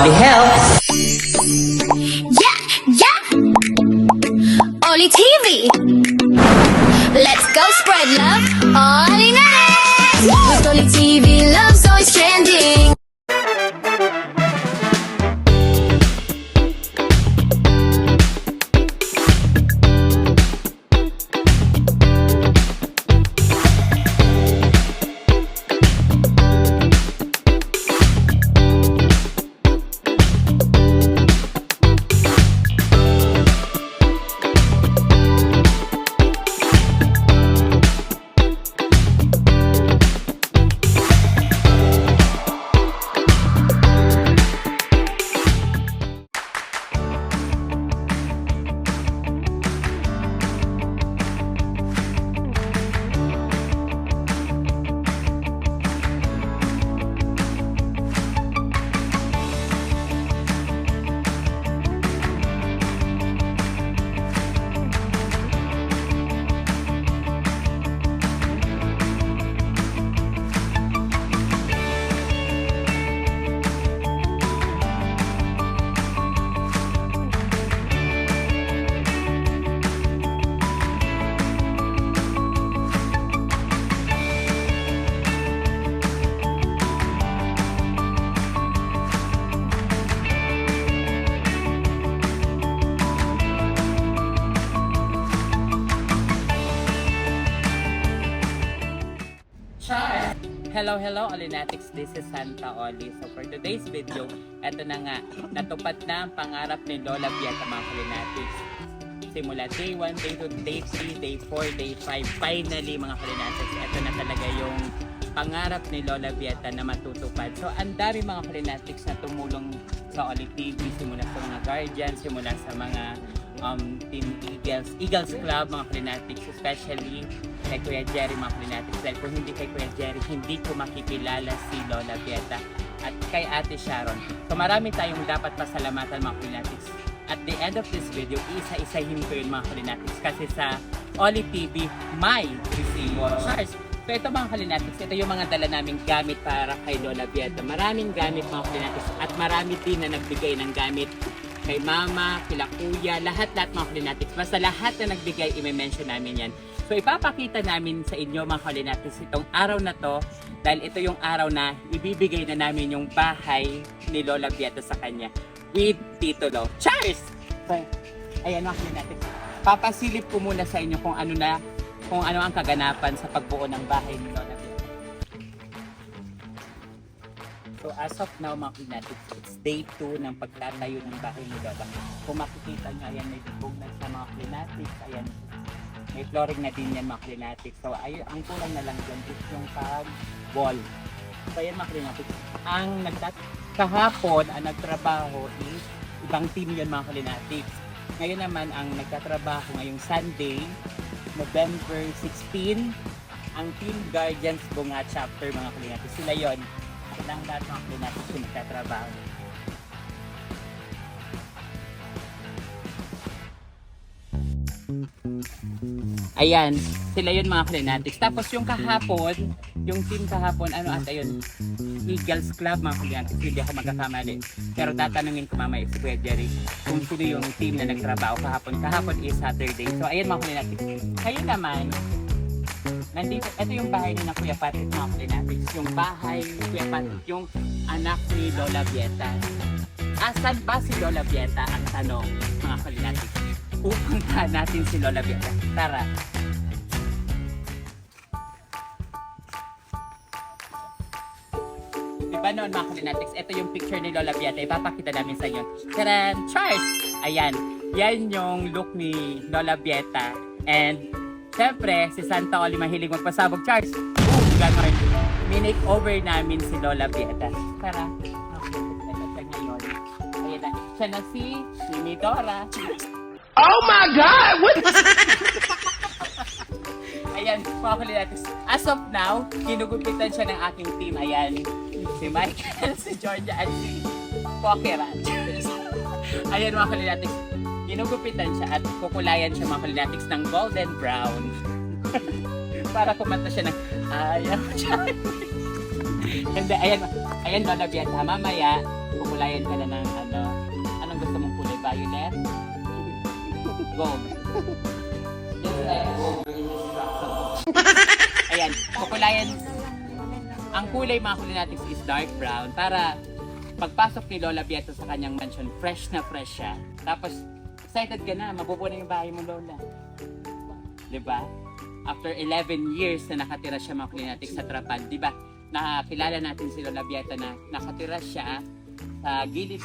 Ollie helps. Yeah, yeah. Oli TV. Let's go spread love. Oli Nanex. With Oli TV, love's always trending. Hello, Olinatics. This is Santa Oli. So for today's video, eto na nga, natupad na ang pangarap ni Lola Bieta, mga Olinatics. Simula day 1, day 2, day 3, day 4, day 5, finally mga Olinatics, eto na talaga yung pangarap ni Lola Bieta na matutupad. So ang dami mga Olinatics na tumulong sa Oli TV, simula sa mga guardians, simula sa mga Team Eagles Club, mga Olinatics, especially kay Kuya Jerry, mga Olinatics. Dahil kung hindi kay Kuya Jerry, hindi ko makikilala si Lola Bieta at kay Ate Sharon. So marami tayong dapat pasalamatan, mga Olinatics. At the end of this video, isa-isahin ko yun, mga Olinatics, kasi sa Oli TV, may resibo. Charles, so ito mga Olinatics, ito yung mga dala naming gamit para kay Lola Bieta. Maraming gamit, mga Olinatics, at marami din na nagbigay ng gamit kay Mama, kila Kuya, lahat mga Olinatics. Basta lahat na nagbigay, i-mention namin yan. So ipapakita namin sa inyo, mga Olinatics, itong araw na to, dahil ito yung araw na ibibigay na namin yung bahay ni Lola Bieta sa kanya with titulo. Cheers! So, ayan mga Olinatics, papasilip ko muna sa inyo kung ano ang kaganapan sa pagbuo ng bahay ni Lola Bieta. So as of now, mga Olinatics, it's day 2 ng pagtatayo ng bahay ni Lola. Kung makikita nyo, ayan, may bubog na sa mga Olinatics, ayan, may flooring na din yan, mga Olinatics. So ayun, ang kulang na lang dyan is yung pag-wall. So ayan, mga Olinatics, kahapon ang nagtrabaho is ibang team yun, mga Olinatics. Ngayon naman, ang nagtatrabaho ngayong Sunday, November 16, ang Team Guardians Bunga Chapter, mga Olinatics. Sila yun. Silang lahat mga Olinatics yung nagtatrabaho. Ayan, sila yun mga Olinatics. Tapos yung kahapon, yung team kahapon, ano ata yun? Eagles Club, mga Olinatics. Hindi ako magkakamali. Pero tatanungin ko mamaya si Kuya Jerry kung sino yung team na nagtrabaho kahapon. Kahapon is Saturday. So ayan mga Olinatics. Ngayon naman, nandito, ito yung bahay ni na Kuya Patrick, mga Olinatics. Yung bahay ni Kuya Patrick, yung anak ni Lola Bieta. Asan ba si Lola Bieta? Ang tanong, mga Olinatics. Pupunta natin si Lola Bieta. Tara! Diba noon, mga Olinatics, ito yung picture ni Lola Bieta. Ipapakita namin sa inyo. Taran! Charles! Ayan, yan yung look ni Lola Bieta. And siyempre, si Santa Oli mahilig magpasabog. Charles, gano'n. Minake over namin si Lola Bieta. Tara. Okay, ito siya ngayon. Ayan na. Siya na si Dora. Oh my God! What? Ayan, mga Olinatics. As of now, ginugupitan siya ng aking team. Ayan, si Michael, si Georgia, at si Pokerat. Ayan mga Olinatics. Ginugupitan siya at kukulayan siya, mga Olinatics, ng golden brown. Para kumanta siya ng ayaw siya. Hindi, ayan Lola Bieta, mamaya kukulayan ka na ng anong gusto mong kulay? Violet? Gold. Just like gold. Ayan, kukulayan. Ang kulay mga kulay natin is dark brown para pagpasok ni Lola Bieta sa kanyang mansion, fresh na fresh siya. Tapos, excited ka na, mabubuo na yung bahay mo, Lola. Diba? After 11 years na nakatira siya mga kulay natin sa Trapan, diba? Nakakilala natin si Lola Bieta na nakatira siya sa gilid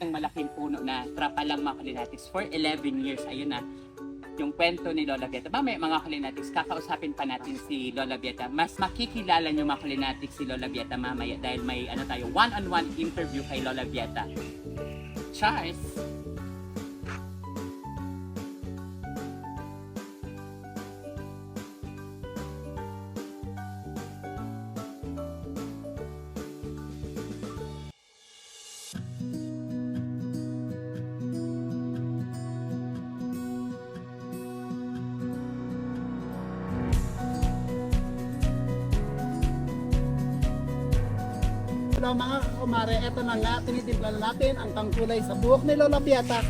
ng malaking puno na Trapalang mga kulay natin for 11 years. Ayun na, yung kwento ni Lola Bieta. Mamaya mga kulinatics, kakausapin pa natin si Lola Bieta. Mas makikilala nyo mga kulinatics si Lola Bieta mamaya dahil may tayo one-on-one interview kay Lola Bieta. Cheers! Hello mga kumare, eto na nga, tinitimpla na natin ang tangkulay sa buhok ni Lola Bieta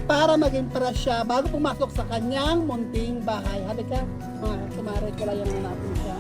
para maging fresh siya bago pumasok sa kanyang munting bahay. Halika mga kumare, kulayan na natin siya.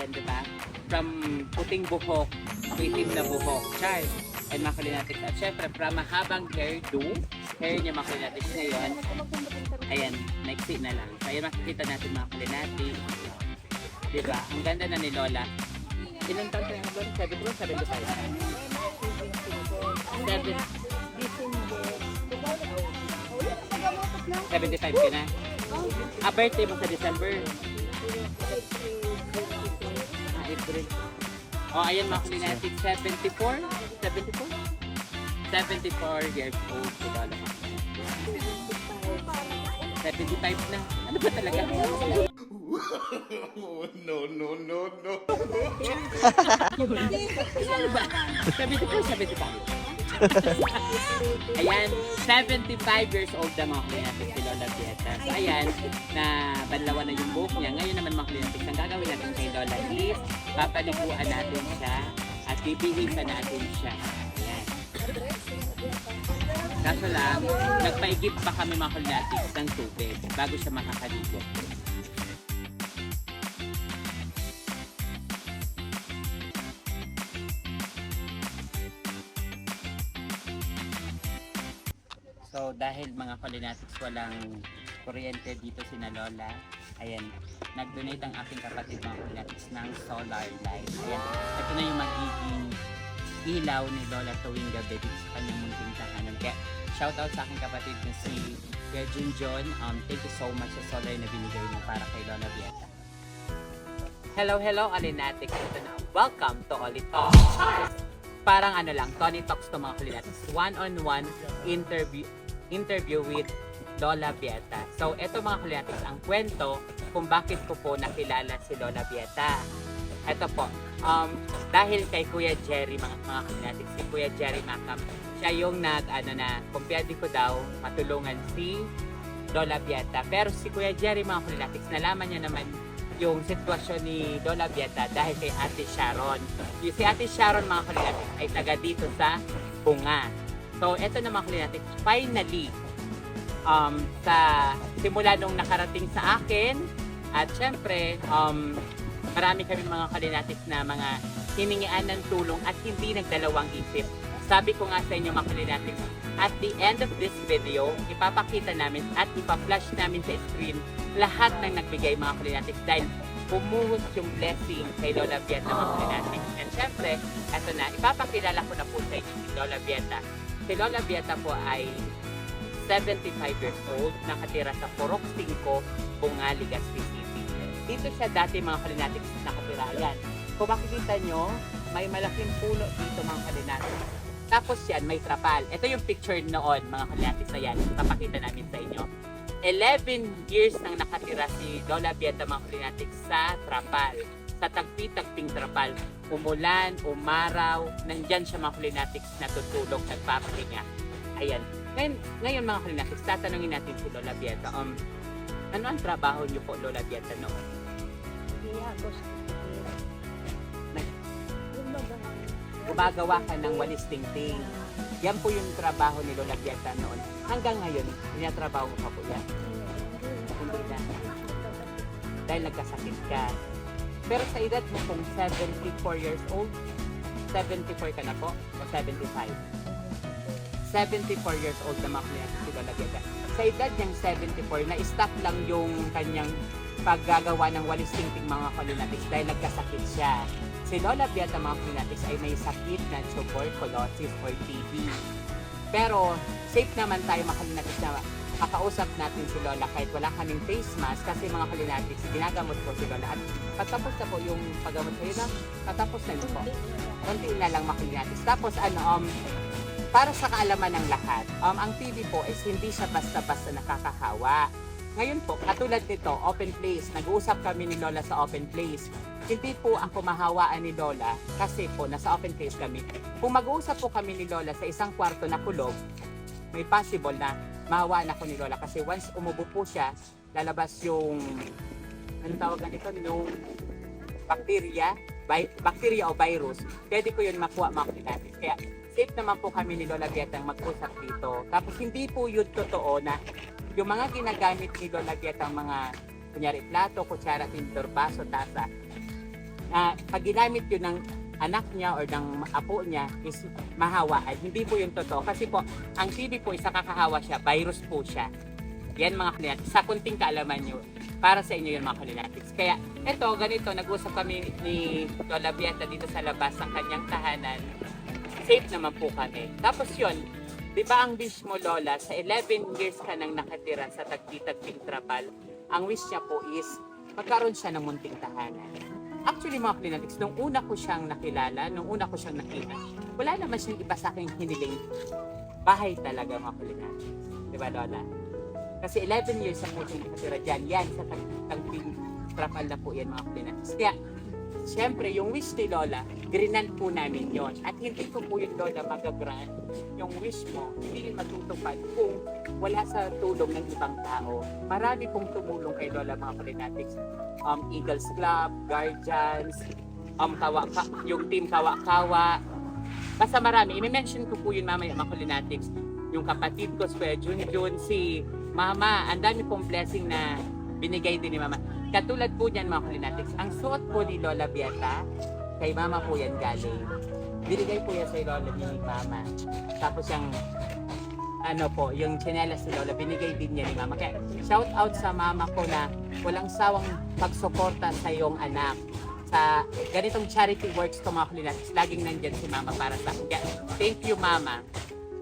Diba? From puting buhok to itim na buhok. Charles and makulinatics. At syempre, from mahabang hairdo, hair niya makulinatics ngayon. Ayan, naiksi na lang. So, ayan, makikita natin makulinatics. Diba? Ang ganda na ni Lola. Ilang taon tayo Lola? 70 o 75? 75 ka na? Birthday mo sa December? April. Oh, ayan mga kulinatics, 74 years old si Lola. 75 na. Ano ba talaga? No. Ano ba? 74. Ayan, 75 years old na mga kulinatics si Lola Bieta. So ayan, na banlawan na yung buhok niya. Ngayon naman mga kulinatics, ang gagawin natin kay Lola is papaliguan natin siya at bibihisan natin siya. Ayan. Kaso lang, nagpaigip pa kami mga kulinatics ng tubig bago siya makakaligo. So dahil mga kulinatics walang kuryente dito si na Lola, ayan, nag-donate ang aking kapatid mga kulinatics ng solar light. Ayan, ito na yung magiging ilaw ni Lola tuwing gabi dito sa kanyang munting tahanan. Kaya shoutout sa aking kapatid na si Kuya Junjon. Thank you so much sa solar na binigay mo para kay Lola Bieta. Hello kulinatics. Ito na. Welcome to Oli Talks. Parang ano lang, Tony Talks to mga kulinatics. One-on-one interview with Lola Bieta. So, eto mga kulinatics, ang kwento kung bakit ko po nakilala si Lola Bieta. Eto po, dahil kay Kuya Jerry, mga kulinatics, si Kuya Jerry Macam, siya yung kumpiyanti ko daw matulungan si Lola Bieta. Pero si Kuya Jerry, mga kulinatics, nalaman niya naman yung sitwasyon ni Lola Bieta dahil kay Ate Sharon. Yung si Ate Sharon, mga kulinatics, ay taga dito sa Bunga. So, eto na mga kulinatics, finally, sa simula nung nakarating sa akin, at syempre, marami kami mga kulinatics na mga hiningian ng tulong at hindi nagdalawang isip. Sabi ko nga sa inyo mga kulinatics, at the end of this video, ipapakita namin at ipa-flash namin sa screen lahat ng nagbigay mga kulinatics dahil bumuhos yung blessing kay Lola Bieta mga kulinatics. And syempre, eto na, ipapakilala ko na po sa inyo si Lola Bieta. Si Lola Bieta po ay 75 years old, nakatira sa Purok 5, Bunga, Legazpi City. Dito siya dati mga kulinatics nakatira. Yan. Kung makikita nyo, may malaking puno dito mga kulinatics. Tapos yan, may trapal. Ito yung picture noon, mga kulinatics na yan. Papakita namin sa inyo. 11 years nang nakatira si Lola Bieta, mga kulinatics, sa trapal. Sa tagpi-tagping trapal. Umulan, umaraw, nandyan siya mga kulinatics natutulog, nagpapahinga. Ayan. Ngayon mga kulinatics, tatanungin natin si Lola Bieta. Ano ang trabaho niyo po, Lola Bieta, noon? Gumagawa ka ng walis tingting. Yan po yung trabaho ni Lola Bieta noon. Hanggang ngayon, tinatrabaho mo pa po yan. Hindi na. Dahil nagkasakit ka. Pero sa edad mo pong 74 years old, 74 ka na po, o 75? 74 years old na mga si Lola Bieta. Sa edad niyang 74, na-stop lang yung kanyang paggagawa ng walis tingting mga kulinatics dahil nagkasakit siya. Si Lola Bieta mga kulinatics ay may sakit na tuberculosis or TB. Pero safe naman tayo mga kulinatics na kakausap natin si Lola kahit wala kaming face mask kasi mga kulinatics, ginagamot po si Lola. At patapos na po yung paggamot sa'yo na, patapos na po. Konti na lang mga kulinatics. Tapos para sa kaalaman ng lahat, ang TB po is hindi siya basta-basta nakakahawa. Ngayon po, katulad nito, open place. Nag-uusap kami ni Lola sa open place. Hindi po ako mahawaan ni Lola kasi po nasa open place kami. Kung mag-uusap po kami ni Lola sa isang kwarto na kulog, may possible na mahawaan ako ni Lola kasi once umubo po siya, lalabas yung, ano tawagan ito, yung bacteria o virus. Pwede ko yun makuha mga kulinatics. Kaya safe naman po kami ni Lola Bieta mag-usap dito. Tapos hindi po yun totoo na yung mga ginagamit ni Lola Bieta, mga kunyari plato, kutsara, tinidor, baso, tasa, pag ginamit yun ng anak niya or ng apo niya is mahawaan. Hindi po yun totoo. Kasi po, ang TB po is nakakahawa siya, virus po siya. Yan mga kulinatics. Sa kunting kaalaman nyo, para sa inyo yun mga kulinatics. Kaya eto, ganito, nag-usap kami ni Lola Bieta dito sa labas ng kanyang tahanan. Safe naman po kami. Tapos yun, di ba ang wish mo, Lola, sa 11 years ka nang nakatira sa tagpi-tagping trapal, ang wish niya po is magkaroon siya ng munting tahanan. Actually, mga kulinatics, nung una ko siyang nakilala, nung una ko siyang nakita, wala naman siyang iba sa aking hiniling. Bahay talaga, mga kulinatics. Di ba, Lola? Kasi 11 years na po siyang nakatira dyan. Yan, sa tagping trapal na po yan, mga kulinatics. Kaya, siyempre, yung wish ni Lola, grinan po namin yon. At hindi ko po yung Lola magagrant yung wish mo, hindi matutupad kung wala sa tulong ng ibang tao. Marami pong tumulong kay Lola mga kulinatics. Eagles Club, Guardians, yung team Kawa-Kawa. Basta marami. I-mention ko po yun mamaya mga kulinatics. Yung kapatid ko, Square Junjun, si Mama. Ang dami pong blessing na binigay din ni Mama. Katulad po niyan mga kulinatics, ang suot po ni Lola Bieta, kay Mama po yan galing. Binigay po yan sa Lola ni Mama. Tapos yung tsinelas ni Lola, binigay din niya ni Mama. Kaya shout out sa Mama ko na walang sawang pagsuporta sa iyong anak. Sa ganitong charity works ko mga kulinatics, laging nandyan si Mama para sa akin. Kaya thank you Mama.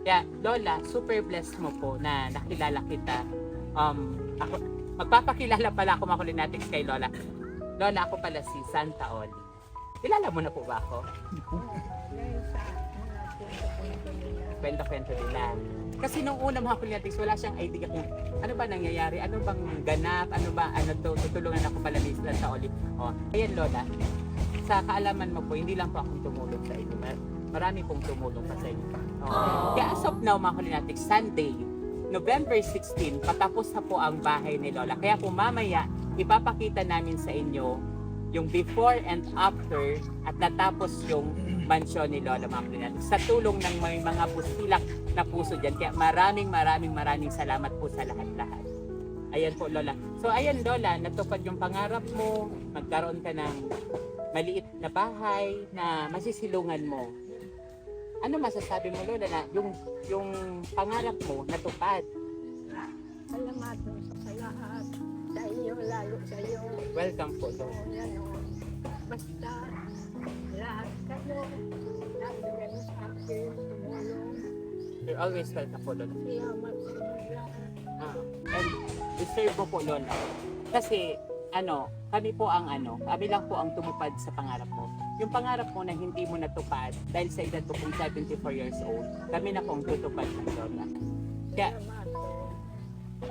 Kaya Lola, super blessed mo po na nakilala kita. Magpapakilala pala ako mga kulinatics kay Lola. Lola, ako pala si Santa Oli. Kilala mo na po ba ako? Kwento-kwento nila. Kasi nung una mga kulinatics, wala siyang idea kung ano ba nangyayari, ano bang ganap, tutulungan ako pala ni Santa Oli. Ayan Lola, sa kaalaman mo po, hindi lang po akong tumulong sa inyo. Marami pong tumulong pa sa inyo. Kaya as of now mga kulinatics, Sunday, November 16, patapos na po ang bahay ni Lola. Kaya po mamaya, ipapakita namin sa inyo yung before and after at natapos yung mansyon ni Lola mga kalinatik. Sa tulong ng mga busilak na puso dyan. Kaya maraming salamat po sa lahat-lahat. Ayan po Lola. So ayan Lola, natupad yung pangarap mo, magkaroon ka ng maliit na bahay na masisilungan mo. Ano masasabi mo Lola na yung pangarap mo natupad? Salamat sa lahat. Sa iyo, lalo sa iyo. Welcome po Lola. O, yan o. Basta, lahat kayo, nabigyan sa akin, tumulong. You're always welcome po Lola. Salamat sa inyo. And deserve mo po Lola. Kasi kami lang po ang tumupad sa pangarap mo. Yung pangarap mo na hindi mo natupad dahil sa edad ko kung 74 years old, kami na po ang tutupad ng Lola. Kaya Salamat po.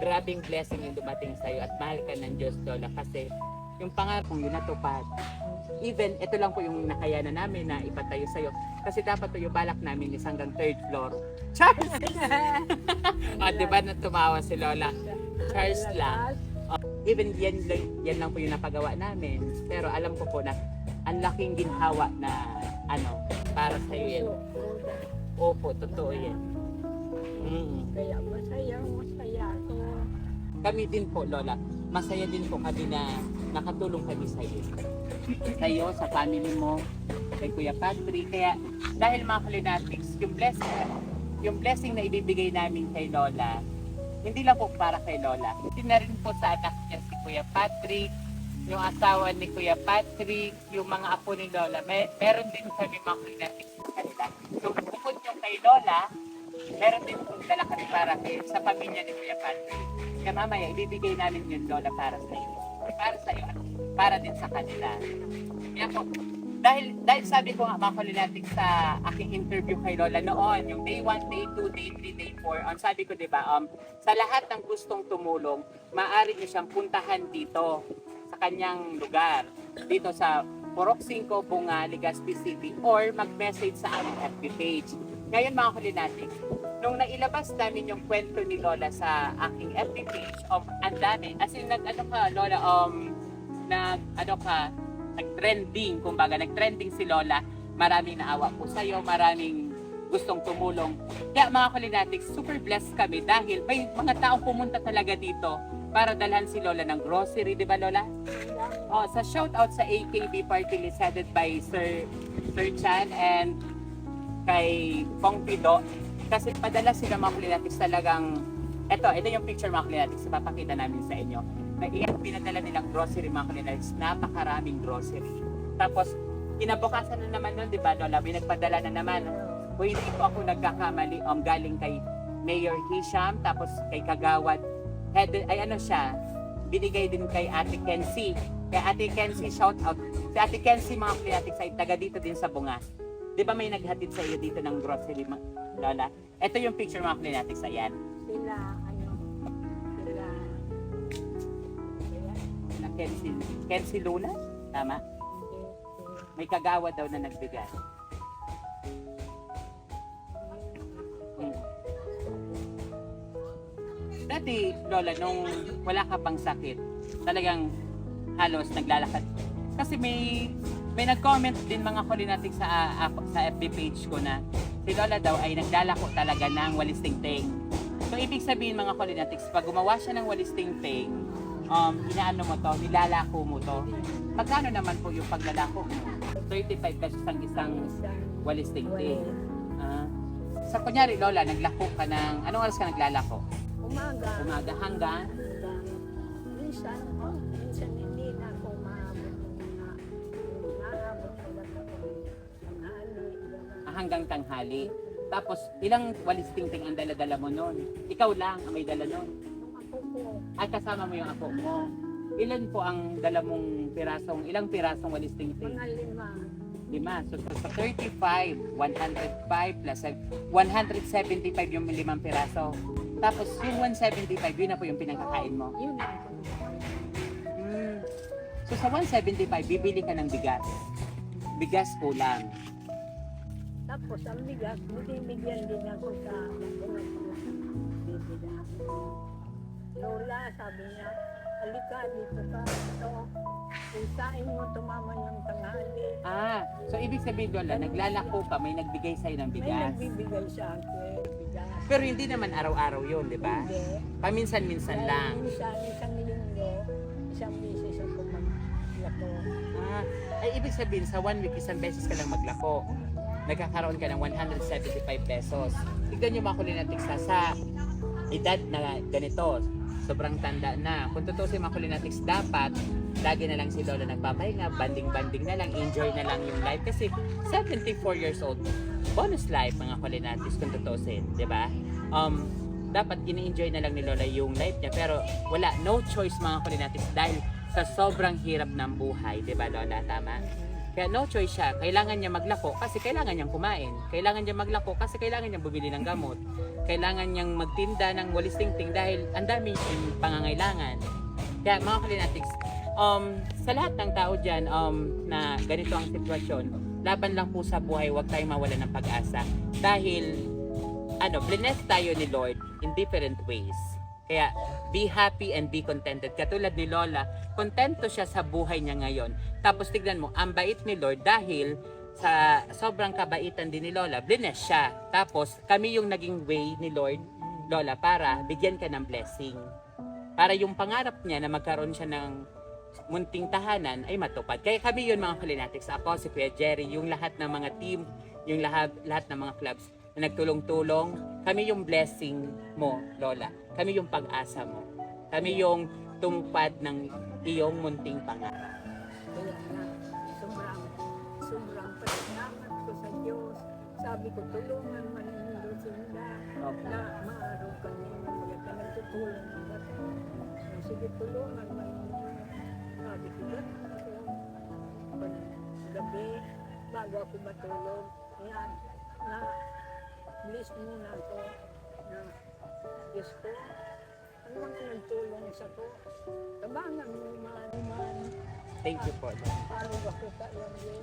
grabing blessing yung dumating sa'yo at mahal ka ng Diyos Lola kasi yung pangarap mo yun natupad. Even ito lang po yung nakayanan namin na ipatayo sa'yo kasi dapat po yung balak namin is hanggang 3rd floor. Charles! Diba na tumawa si Lola? Charles lang. Even yan lang po yung napagawa namin. Pero alam ko po na ang laking ginhawa na para sa iyo yan. Opo, totoo yan. Kaya masaya ako. Kami din po, Lola. Masaya din po kami na nakatulong kami sa iyo. Sa iyo, sa family mo, kay Kuya Patrick. Kaya dahil mga kalinatics, yung blessing na ibibigay namin kay Lola, hindi lang po para kay Lola. Hindi na rin po sa anak niya si Kuya Patrick, yung asawa ni Kuya Patrick, yung mga apo ni Lola. Meron din kami mga kalinatics sa kanila. So bukod yung kay Lola, meron din po dala kami para sa pamilya ni Kuya Patrick. Kaya mamaya, ibibigay namin yung Lola para sa iyo. Para sa iyo at para din sa kanila. Kaya po, dahil sabi ko nga mga kalinatics sa aking interview kay Lola noon, yung day 1, day 2, day 3, day 4, sabi ko diba, sa lahat ng gustong tumulong, maaari niyo siyang puntahan dito sa kanyang lugar. Dito sa Purok 5, Bunga, Legazpi City or mag-message sa aming FB page. Ngayon mga kalinatics, nung nailabas namin yung kwento ni Lola sa aking FB page, ang dami, as in Lola, nag-trending, kumbaga, nag-trending si Lola. Maraming naawa po sa'yo, maraming gustong tumulong. Kaya mga kalinatics, super blessed kami dahil may mga taong pumunta talaga dito para dalhan si Lola ng grocery, di ba Lola? Sa shoutout sa AKB Party List headed by Sir Chan and kay Pong Pido. Kasi padala sila mga kalinatics talagang, ito yung picture mga kalinatics, papakita namin sa inyo. Pinadala nilang grocery mga kalinatics, napakaraming grocery. Tapos, kinabukasan na naman nun, di ba Lola, may nagpadala na naman. Kung hindi po ako nagkakamali, galing kay Mayor Hisham, tapos kay Kagawad, binigay din kay Ate Kenzie. Kay Ate Kenzie, shout out. Si Ate Kenzie mga kalinatics ay taga dito din sa Bunga. Di ba may naghatid sa iyo dito ng grocery, Lola? Ito yung picture mga kalinatics, ayan. Kenzie Luna? Tama? May Kagawad daw na nagbigay. Dati, Lola, nung wala ka pang sakit, talagang halos naglalakad. Kasi may nag-comment din mga kalinatics sa FB page ko na si Lola daw ay naglalako talaga ng walis tingting. So, ibig sabihin mga kalinatics, pag gumawa siya ng walis tingting, nilalako mo to. Magkano naman po yung paglalako mo? 35 pesos ang isang walis tingting. Sa kunyari, Lola, naglako ka ng, anong oras ka naglalako? Umaga hanggang? Minsan hindi na ako maabot Hanggang tanghali. Tapos, ilang walis tingting ang dala-dala mo nun? Ikaw lang ang may dala nun? At kasama mo yung apo mo. Ilan po ang dala mong ilang pirasong walis tingting? Mga 5. So, sa 35, 105 plus 175 yung 5 piraso. Tapos, yung 175, yun na po yung pinagkakain mo. Yun na. So, sa 175, bibili ka ng bigas. Bigas kulang. Tapos ang bigas, bigyan din ako sa mga Lola, sabi niya, halika, dito ka. Ito, usain mo tumama ng tanghali. So ibig sabihin, Lola, naglalako ka, may nagbigay sa'yo ng May bigas. nagbibigay sa akin. Bigas. Pero hindi naman araw-araw yun, di ba? Hindi. Paminsan-minsan lang. Minsan, isang linggo, isang beses ako maglako. Ay ibig sabihin, sa 1 week, isang beses ka lang maglako. Nagkakaroon ka ng 175 pesos. Tignan nyo mga kulinatics sa edad na ganito, sobrang tanda na. Kung tutusin mga kulinatics, dapat lagi na lang si Lola nagpapahinga, banding-banding na lang, enjoy na lang yung life. Kasi 74 years old, bonus life mga kulinatics kung tutusin, di ba? Dapat ini-enjoy na lang ni Lola yung life niya. Pero wala, no choice mga kulinatics dahil sa sobrang hirap ng buhay, di ba Lola? Tama? Kaya no choice siya. Kailangan niya maglako kasi kailangan niyang kumain. Kailangan niya maglako kasi kailangan niyang bumili ng gamot. Kailangan niyang magtinda ng walis tingting dahil ang dami yung pangangailangan. Kaya mga kulinatics, sa lahat ng tao dyan na ganito ang sitwasyon, laban lang po sa buhay, huwag tayong mawala ng pag-asa. Dahil, blessed tayo ni Lord in different ways. Kaya, be happy and be contented. Katulad ni Lola, kontento siya sa buhay niya ngayon. Tapos tignan mo, ang bait ni Lord dahil sa sobrang kabaitan din ni Lola, blessed siya. Tapos, kami yung naging way ni Lord, Lola, para bigyan ka ng blessing. Para yung pangarap niya na magkaroon siya ng munting tahanan ay matupad. Kaya kami yun mga kulinatics. Ako, si Kuya Jerry, yung lahat ng mga team, yung lahat ng mga clubs na nagtulong-tulong, kami yung blessing mo, Lola. Kami yung pag-asa mo. Kami yung tungpad ng iyong munting pangarap. Kaya nga, sobrang pasalamat ko sa Diyos. Sabi ko, tulungan man ninyo sila na maaaraw kami ng mga ka nagtutulong ng bata. Sige, tulungan man ninyo. Sabi ko, pag gabi, bago ako matulog, yan, na bless muna ako na Diyos ko. Ano mga nagtulong sa ko? Tabangan mo man. Thank you po. Paano ako kailangan?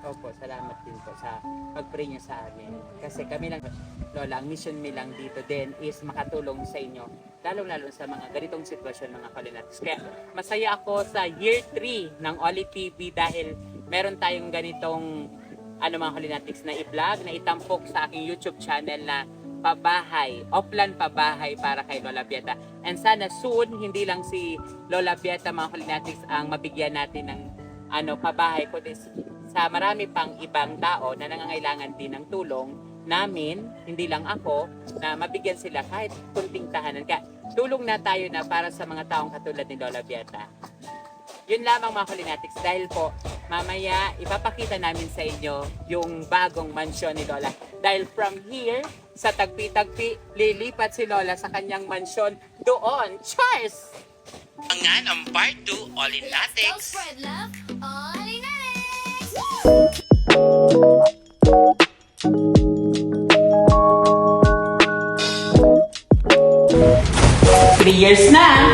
Opo, salamat din po sa pag-pray niyo sa amin. Kasi kami lang, Lola, ang mission mi lang dito din is makatulong sa inyo. Lalo-lalo sa mga ganitong sitwasyon mga kulinatics. Kaya masaya ako sa year 3 ng Oli TV dahil meron tayong ganitong mga kulinatics na i-vlog, na itampok sa aking YouTube channel na pabahay, Oplan Pabahay para kay Lola Bieta. And sana soon, hindi lang si Lola Bieta mga kulinatics ang mabigyan natin ng pabahay, kundi sa marami pang ibang tao na nangangailangan din ng tulong namin, hindi lang ako, na mabigyan sila kahit kunting tahanan. Kaya tulong na tayo na para sa mga taong katulad ni Lola Bieta. Yun lamang mga kulinatics dahil po mamaya ipapakita namin sa inyo yung bagong mansyon ni Lola. Dahil from here, sa tagpi-tagpi, lilipat si Lola sa kanyang mansyon doon. Cheers! Angan ang part 2, All in Let's go Latex. spread love, all in Latex. 3 years na!